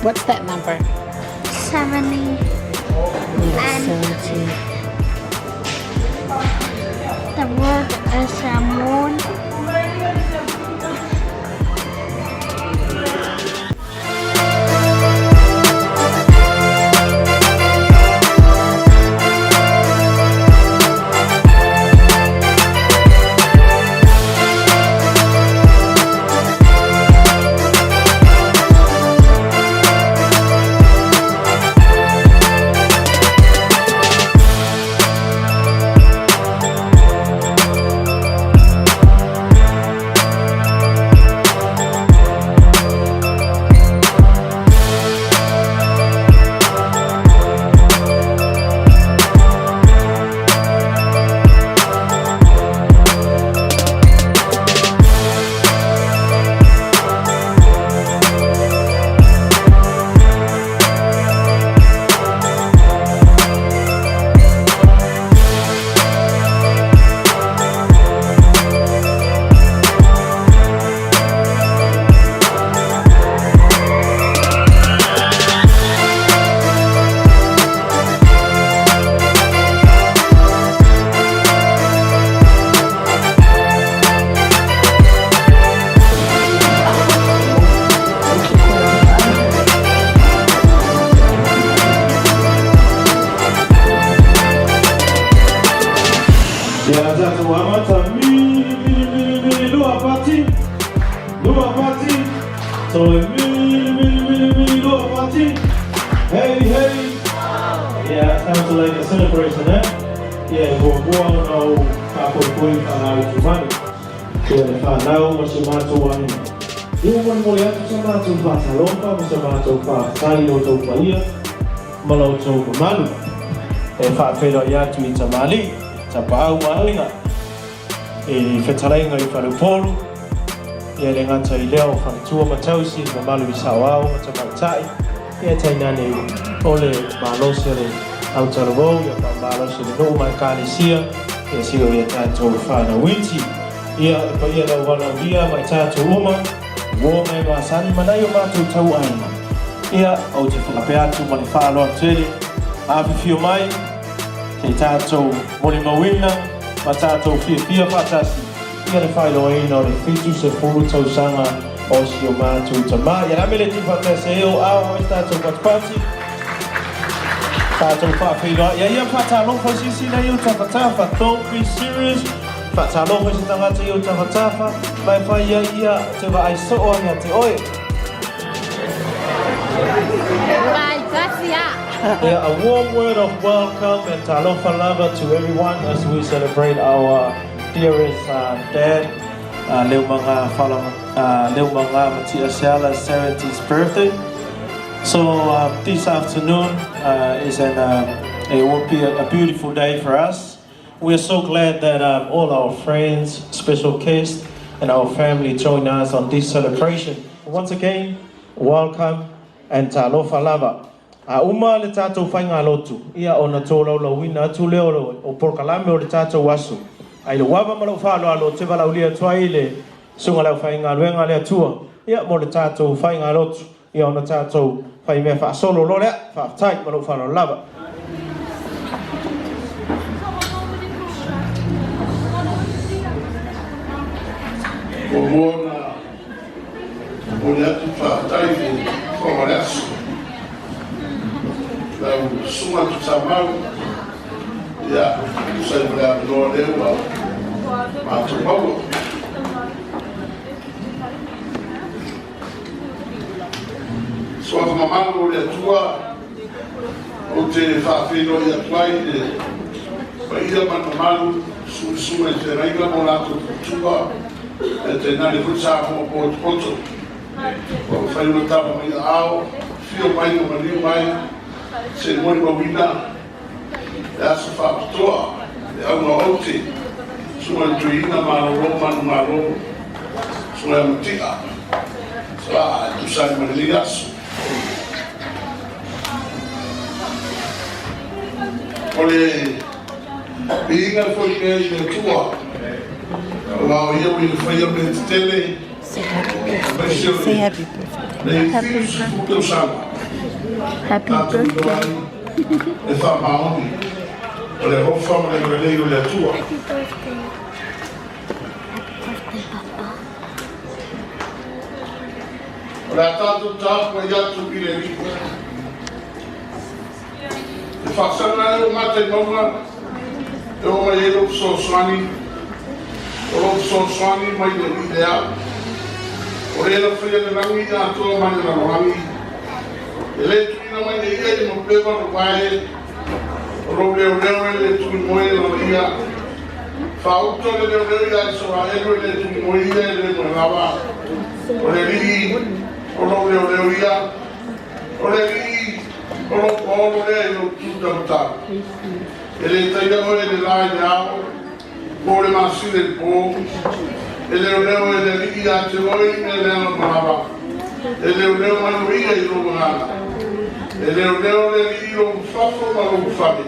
What's that number? 70. Yeah, 70. The word is a moon. So hey, hey. Yeah, sounds like a celebration, eh? Yeah, we're going on Kapoy Panay. Yeah, now Masimato one. You want more to Samato Pasalompa, Samato Pasayo to Paya, Maloto Malu. If I feel a yat with Tamali, Tapau Malina, a Fetalinga Falupolo. Yeah, they got to yell from two of my toes, the Malu Sawao, Tamatai, yeah, Tainani, Ole, Malosel, out of the road, Malos, no, my car is here, yes, you get that to find a witty. Yeah, but yeah, one of here, my tattoo woman, woman, my son, Manayo to Tawana. Yeah, out of Lapiatu, my father, Teddy, half a few mine, Tato, Monima Winner, Matato, Fia Patasi. The final in on the features of Furuto Sama, Oshiyoma to Tama. And I'm going to put this AO hour, start to what party. Tato Fafilo, yeah, Patalo for Sicina, you Tafatafa, don't be serious. Patalo for Sitavata, you Tafatafa, my fire, to I saw on at the oil. Yeah, a warm word of welcome and Talofa lava to everyone as we celebrate our dearest dad, Leo Mga Matias 70th birthday. So this afternoon it will be a beautiful day for us. We are so glad that all our friends, special guests, and our family join us on this celebration. Once again, welcome and talofa lava. Uma le tato whainga lotu. Ia ona tōlau la wina atu leo o porkalame o le tato wasu. Ai le wava malo whalo alo te wala ulia tuai le sunga lau whainga luenga le atua. Ia mo le tato whainga lotu. Ia ona tato whai mea wha solo lo lea. Wha tai malo whalo lava. O mona o le atu wha tai wha le asu. Lau sunga tu tamau. Ia, sai mea no lewa. Matu maua. So a mamalu le atua o te whawhino i atuai le paia mamalu su e te reiga mo lato tua e te nane kutsa mo po poto. O whaino tapa mai ao, fio mai no mani mai, se mori mawina, e aso whapatoa, e au no auti, sua tuina maro maro, sua mutia, sua tu sai mani aso. Ole binga foi que ele tua. Lá o eu ele foi a tele. Say happy birthday. Say happy birthday. Happy birthday. Happy birthday. E wha maoni. O le hofa ma le lei o le atua. Happy birthday. Happy birthday, Papa. O le atatu tāpua i atu i le riko. E whasanga e o mate maunga. E o mai e lo so swani. O lo so swani mai le idea. O le la fria le rangi i atua mai le rangi. E le tuina mai le ia i mo pewa no wae. O lo leo leo e le tui moe no ia. Whauto le leo leo ia e soa ero e le tui moe ia e le moe lawa. O le rii, o lo leo leo ia. O le rii, o lo polo le e lo tuta uta. E le taia o e le lai le ao. O le masile le po. E leo leo e le rii a te oi e le ano malawa. E leo leo manu ia i lo ngana. E leo leo le rii lo ufafo ma lo ufame.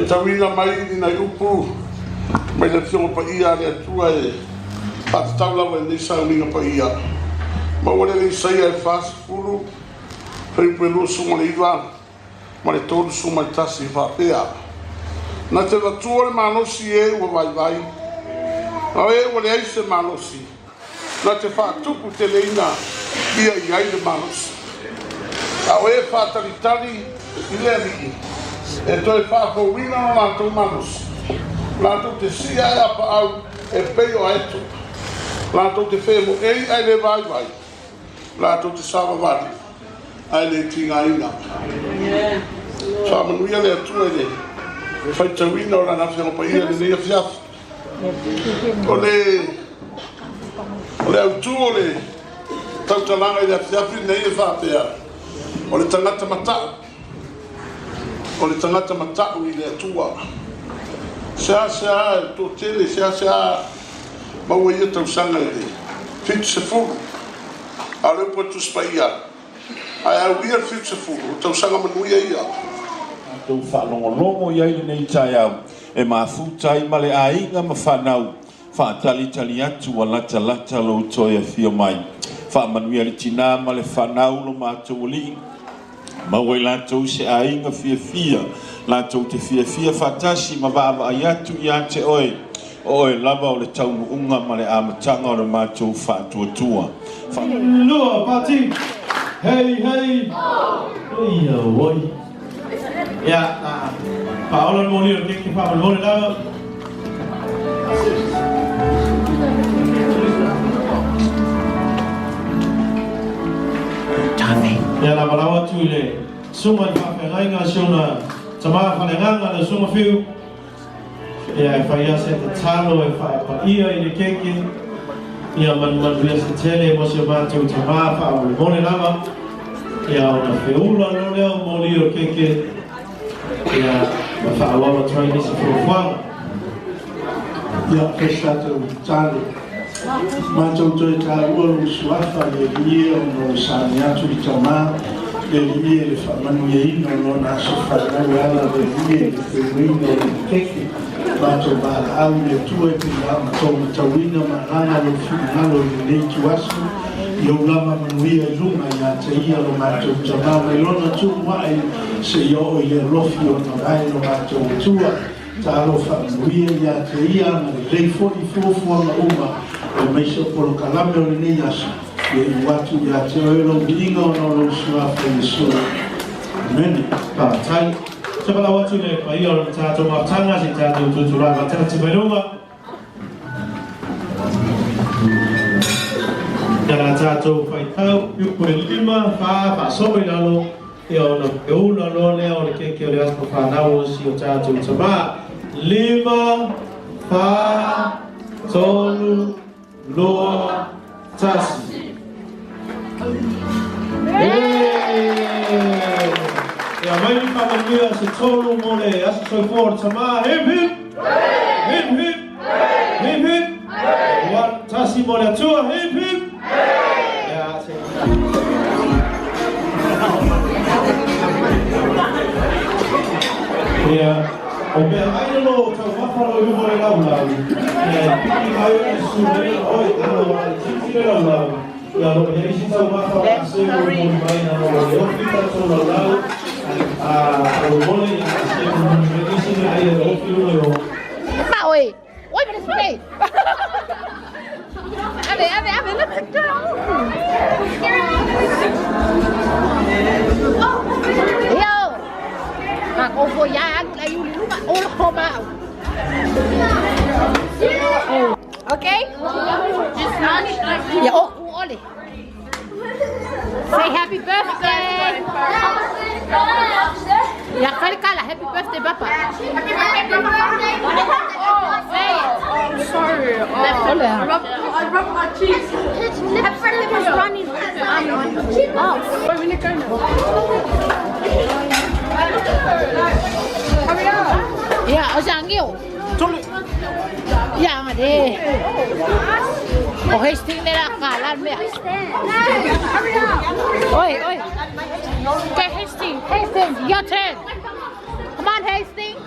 Tawina mai ina yupu mai le fionga pa ia le atua e patatawla wa ni sauninga pa ia ma wale le saia e fast fulu fai pelu suma le iwa ma le todo suma tasi fa pea na te vatua le manosi e ua vai vai na e wale aise manosi na te whatupu te leina ia i ai le manosi na e whataritari i le alii e toi whakowina no lātou manos. Lātou te sia e apa au e peo a eto. Lātou te whemo ei ai le vai vai. Lātou te sawa wari ai le tinga ina. Sa manuia le atua le whaitawina o lana whianga pa ia le nea whiafi. O le autu o le tautalanga i le whiafi nea whapea. O le tangata mataa. O le tangata matau i le atua. Sea to tele, sea maua ia tausanga i le fitu se furu. A leo po tu spaia. Ai au ia fitu se furu, tausanga manuia ia. Tau whanongonomo iai le nei tai au. E mafutai ma le ainga ma whanau. Whaatali atu wa lata lo toia fio mai. Whaamanuia le tina ma le whanau lo mātou li. Maua i lātou se ainga fia, lātou te fia whatasi ma wawa ai atu i ate oe. Oe lava o le taunu unga ma le amatanga o le mātou whātua. Lua, pati! Hei! Ia, oi! Ia, paola moni o kiki whaama moni lawa. Ia la malawa tu le sunga i whawhengainga siona tamaa whanenganga le sunga whiu. Ia e whaia se te talo e whaepa ia i le keke. Ia manuia se tele mo se mātou tamaa whaama mone lava. Ia ona whiula no leo moni o keke. Ia whaalolo trai nisi whaafuanga. Ia pesa te tale. Mātou toi tā ulu suafa le lie o no sāni atu I tamā. Le lie le whamanu e ino no nā se whanau ala le lie le whiwina le keke. Mātou bāra au le tue pi lama tō matawina marana lo whingalo le leitu asu. Yo lama manuia I lunga ia te ia lo mātou tamā. Mai lona tu mai se yo I le rofi o na rai lo mātou tua. Talo whamanuia ia te ia na le lei 44 fuanga uma. E meisa polo kalame o le nei asu. E I watu ia te oelo biinga o na lo suafa Yesu. Amen. Pātai. Te wala watu le pai o tātou mautanga si tātou tuturanga tana te mairunga. Nara tātou whaitau, piupu e lima, wha sobe nalo, e o na peuna no lea o le keke o le aspa whanau si o tātou tamā. Lima, wha, tonu, loa, tasi. Ja, mai ni whamanuia se tonu mo le asa soifua tamā. Hip hip! Hip hip! Hip hip! Wan tasi mo le atua. Hip hip! Ja, se. Ja, o mea aino tau whawharo I mo le laulau. Ja, piki mai o sure oi tano ai tiki le laulau. Ja, lo me isi tau whawharo a se o mo mai na o le ofita tō laulau. Kalau boleh yang saya isi ni air kopi dulu. Pak oi, oi pada spray. Abe, look down. Yo, mak ovo ya, ayu dulu mak, oh koma. Okay? Just lunch. Ya, oh, oleh. Say happy birthday. Ya, kali kalah. Happy birthday, Papa. Happy birthday, Papa. Say it. I'm sorry. I rubbed my cheeks. Happy birthday, Papa. Ronnie. Oh, wait, we need to go now. Hurry up. Ya, o sea, angio. Ya, madre. O Hastings de la cala, mea. Hurry up. Oi. Okay, Hastings, your turn. Come on, Hastings.